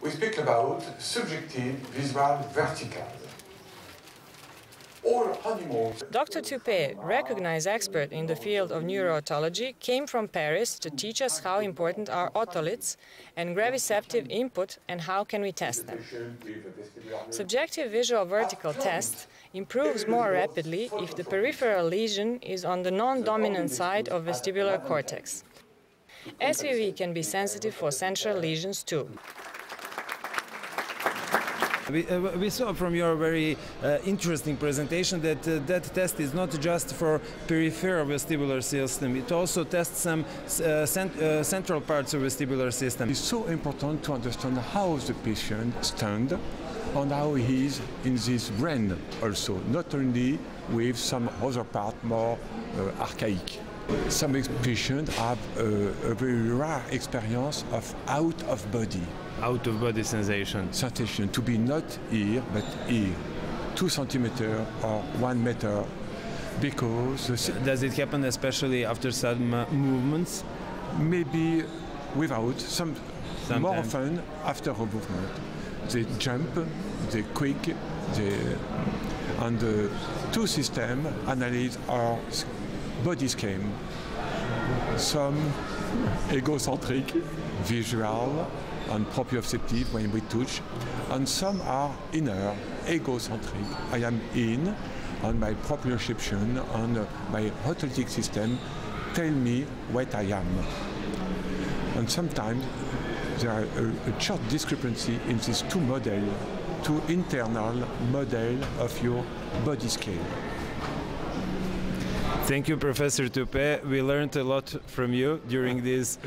we speak about subjective visual vertical. All animals. Dr. Toupet, recognized expert in the field of neurootology, came from Paris to teach us how important are otoliths and graviceptive input and how can we test them. Subjective visual vertical test improves more rapidly if the peripheral lesion is on the non-dominant side of vestibular cortex. SVV can be sensitive for central lesions too. We saw from your very interesting presentation that that test is not just for peripheral vestibular system, it also tests some central parts of vestibular system. It's so important to understand how the patient stands and how he is in this brain also, not only with some other part more archaic. Some patients have a very rare experience of out-of-body. Out-of-body sensation. Sensation, to be not here, but here. 2 centimeters or 1 meter, because... Does it happen especially after some movements? Maybe without, more often after a movement. They jump, they quick, and the 2 systems analyze our body scheme. Some egocentric, visual, and proprioceptive when we touch, and some are inner, egocentric. I am in, and my proprioception and my autolytic system tell me what I am. And sometimes there are a short discrepancy in these 2 models, 2 internal models of your body scale. Thank you, Professor Toupet. We learned a lot from you during this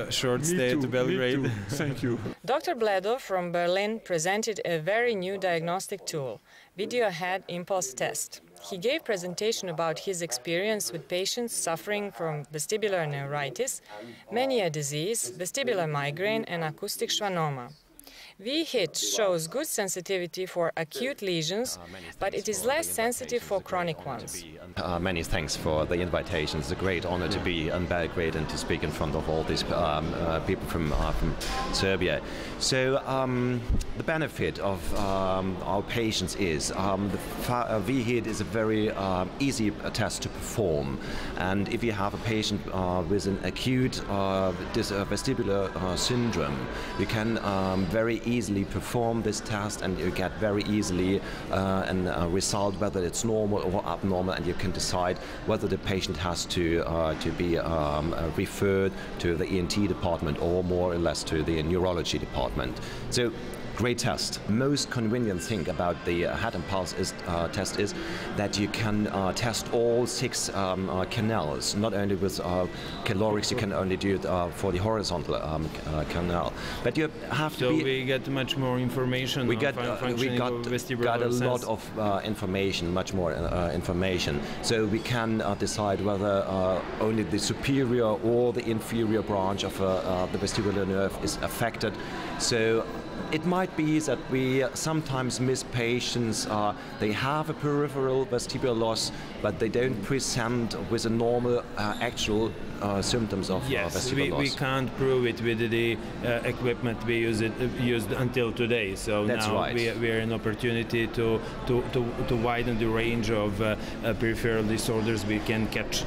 short stay to Belgrade. Me too. Thank you. Dr. Blodow from Berlin presented a very new diagnostic tool, video head impulse test. He gave presentation about his experience with patients suffering from vestibular neuritis, mania disease, vestibular migraine and acoustic schwannoma. V-HIT shows good sensitivity for acute lesions, but it is less sensitive for chronic ones. Many thanks for the invitation. It's a great honor to be in Belgrade and to speak in front of all these people from Serbia. So the benefit of our patients is the V-HIT is a very easy test to perform. And if you have a patient with an acute vestibular syndrome, you can very easily perform this test, and you get very easily a result whether it's normal or abnormal, and you can decide whether the patient has to be referred to the ENT department or more or less to the neurology department. So great test. Most convenient thing about the head and pulse test is that you can test all 6 canals, not only with calorics. You can only do it for the horizontal canal, but you have to. So we get much more information. We got a lot of information, much more information. So we can decide whether only the superior or the inferior branch of the vestibular nerve is affected. So it might be that we sometimes miss patients, they have a peripheral vestibular loss, but they don't present with a normal actual symptoms of vestibular loss. We can't prove it with the equipment we used until today. So that's now right. we are an opportunity to widen the range of peripheral disorders we can catch.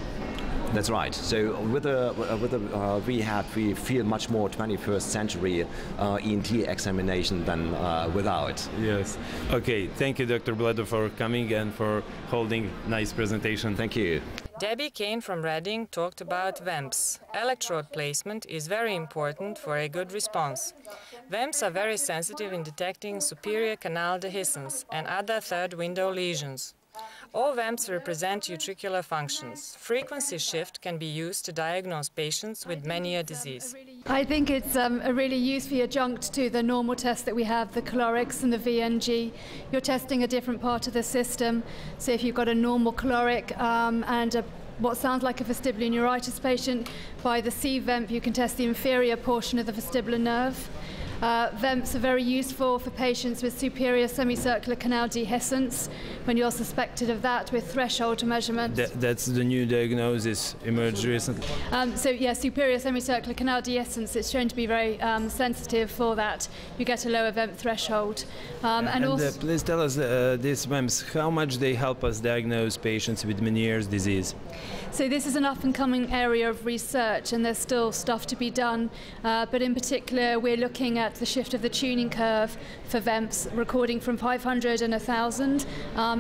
That's right. So with the rehab, we feel much more 21st century ENT examination than without. Yes. Okay. Thank you, Dr. Blodow, for coming and for holding nice presentation. Thank you. Debbie Kane from Reading talked about VEMPs. Electrode placement is very important for a good response. VEMPs are very sensitive in detecting superior canal dehiscence and other third window lesions. All VEMPs represent utricular functions. Frequency shift can be used to diagnose patients with mania disease. I think it's a really useful adjunct to the normal tests that we have, the calorics and the VNG. You're testing a different part of the system. So if you've got a normal caloric and what sounds like a vestibular neuritis patient, by the C-VEMP you can test the inferior portion of the vestibular nerve. VEMPs are very useful for patients with superior semicircular canal dehiscence when you're suspected of that with threshold measurements. That's the new diagnosis emerged recently. So yeah, superior semicircular canal dehiscence, it's shown to be very sensitive for that. You get a lower VEMP threshold. Please tell us these VEMPs, how much they help us diagnose patients with Meniere's disease? So this is an up-and-coming area of research, and there's still stuff to be done. But in particular, we're looking at the shift of the tuning curve for VEMPs, recording from 500 and 1,000.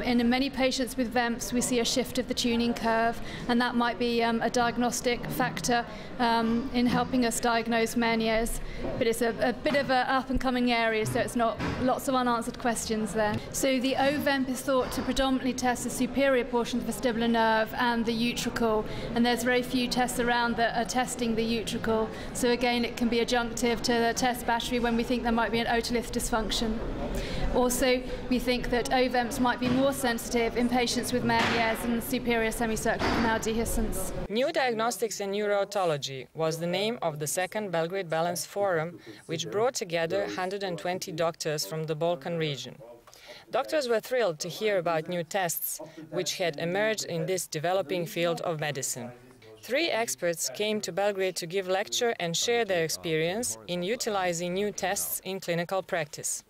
In many patients with VEMPs, we see a shift of the tuning curve, and that might be a diagnostic factor in helping us diagnose Meniere's. But it's a bit of an up-and-coming area, so it's not lots of unanswered questions there. So the O-VEMP is thought to predominantly test the superior portion of the vestibular nerve and the utricle, and there's very few tests around that are testing the utricle. So again, it can be adjunctive to the test battery when we think there might be an otolith dysfunction. Also, we think that O-VEMPs might be more sensitive in patients with Meniere's and superior semicircular canal dehiscence. New Diagnostics in Neurotology was the name of the second Belgrade Balance Forum, which brought together 120 doctors from the Balkan region. Doctors were thrilled to hear about new tests which had emerged in this developing field of medicine. 3 experts came to Belgrade to give lecture and share their experience in utilizing new tests in clinical practice.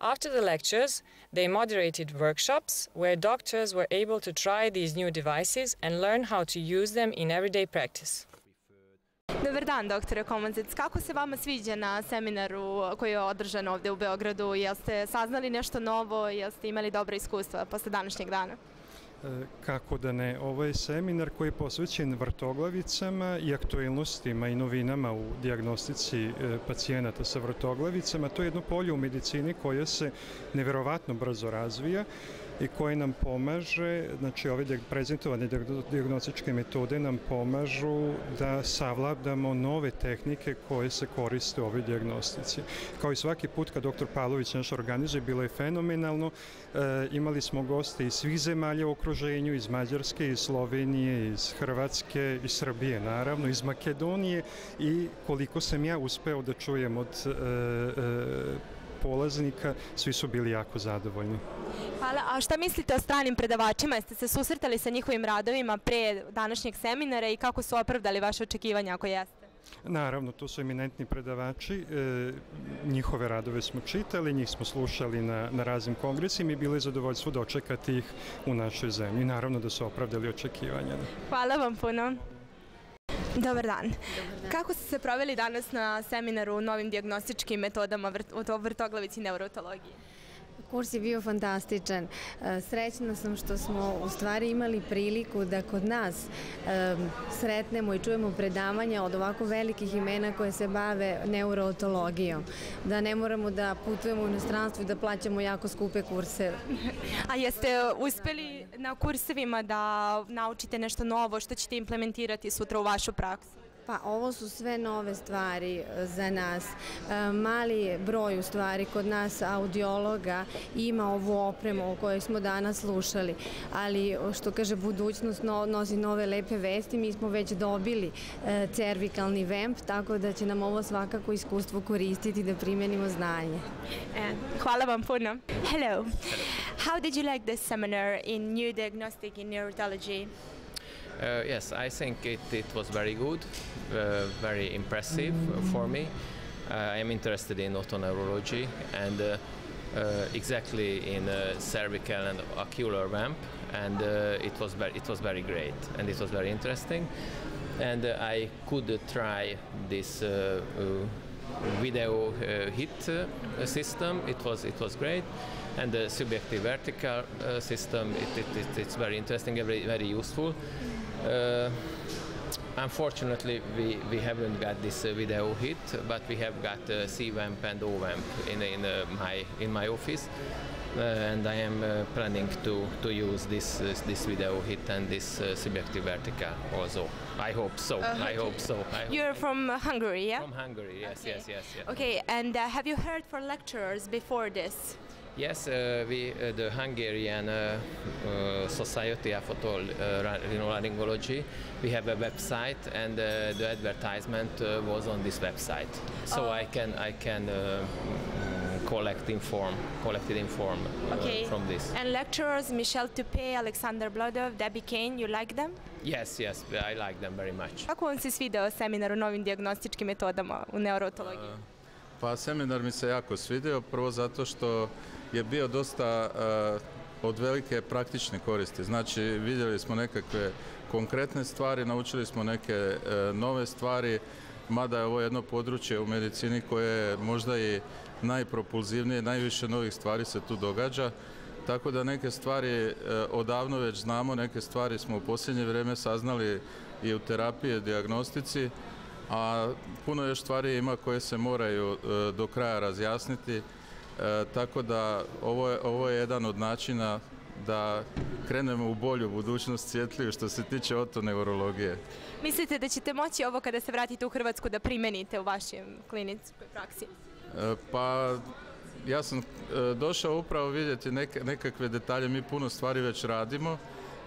After the lectures, they moderated workshops where doctors were able to try these new devices and learn how to use them in everyday practice. Dobar dan, doktore Komazec. Kako se vama sviđa na seminaru koji je održan ovdje u Beogradu? Jeste saznali nešto novo? Jeste imali dobra iskustva posle današnjeg dana? Kako da ne, ovo je seminar koji je posvećen vrtoglavicama i aktuelnostima i novinama u dijagnostici pacijenata sa vrtoglavicama. To je jedno polje u medicini koje se neverovatno brzo razvija i koje nam pomaže, znači ove prezentovane dijagnostičke metode nam pomažu da savladamo nove tehnike koje se koriste u ovoj dijagnostici. Kao i svaki put kad dr. Pavlović naš organizuje, bilo je fenomenalno. Imali smo goste iz svih zemalja u okruženju, iz Mađarske, iz Slovenije, iz Hrvatske, iz Srbije naravno, iz Makedonije i koliko sam ja uspeo da čujem od polaznika, svi su bili jako zadovoljni. Hvala. A šta mislite o stranim predavačima? Jeste se susretali sa njihovim radovima pre današnjeg seminara i kako su opravdali vaše očekivanja ako jeste? Naravno, to su eminentni predavači, njihove radove smo čitali, njih smo slušali na raznim kongresima i bilo je zadovoljstvo dočekati ih u našoj zemlji. Naravno da su opravdali očekivanja. Hvala vam puno. Dobar dan. Kako ste se proveli danas na seminaru o novim dijagnostičkim metodama o vrtoglavici i neurotologiji? Kurs je bio fantastičan. Srećna sam što smo u stvari imali priliku da kod nas sretnemo i čujemo predavanja od ovako velikih imena koje se bave neurotologijom. Da ne moramo da putujemo u inostranstvo i da plaćamo jako skupe kurseve. A jeste uspeli na kursevima da naučite nešto novo što ćete implementirati sutra u vašu praksu? Pa ovo su sve nove stvari za nas. Mali broj u stvari kod nas audiologa ima ovu opremu o kojoj smo danas slušali, ali što kaže budućnost nosi nove lepe vesti. Mi smo već dobili cervikalni VEMP, tako da će nam ovo svakako iskustvo koristiti da primjenimo znanje. Hvala vam puno. Hello. How did you like this seminar in New Diagnostic in Neurotology? Yes, I think it was very good, very impressive for me. I am interested in otoneurology and exactly in cervical and ocular VAMP, and it was very great and it was very interesting. And I could try this video hit system. It was great. And the subjective vertical system, it's very interesting, very useful. Unfortunately, we haven't got this video hit, but we have got C-VAMP and O-VAMP in my office, and I am planning to use this video hit and this subjective vertical also. I hope so. I hope so. You're from Hungary, yeah? From Hungary, yes, okay. Yes. Okay, and have you heard for lecturers before this? Yes, the Hungarian Society of Otolaryngology, we have a website, and the advertisement was on this website. So I can collected inform from this. And lecturers, Michel Tupé, Alexander Blodow, Debbie Kane, you like them? Yes, I like them very much. Kako vam se svidao seminar o novim dijagnostičkim metodama u neurotologiji? Pa seminar mi se jako svidio, prvo zato što je bio dosta od velike praktične koristi. Znači, vidjeli smo nekakve konkretne stvari, naučili smo neke nove stvari, mada je ovo jedno područje u medicini koje je možda i najpropulzivnije, najviše novih stvari se tu događa. Tako da neke stvari odavno već znamo, neke stvari smo u posljednje vrijeme saznali i u terapiji i dijagnostici, a puno još stvari ima koje se moraju do kraja razjasniti. Tako da ovo je jedan od načina da krenemo u bolju budućnost, svjetliju što se tiče otoneurologije. Mislite da ćete moći ovo kada se vratite u Hrvatsku da primenite u vašoj kliničkoj praksi? Pa ja sam došao upravo vidjeti nekakve detalje, mi puno stvari već radimo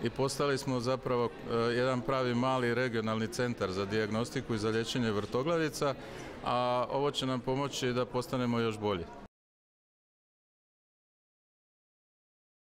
i postali smo zapravo jedan pravi mali regionalni centar za dijagnostiku i za liječenje vrtoglavica, a ovo će nam pomoći da postanemo još bolji.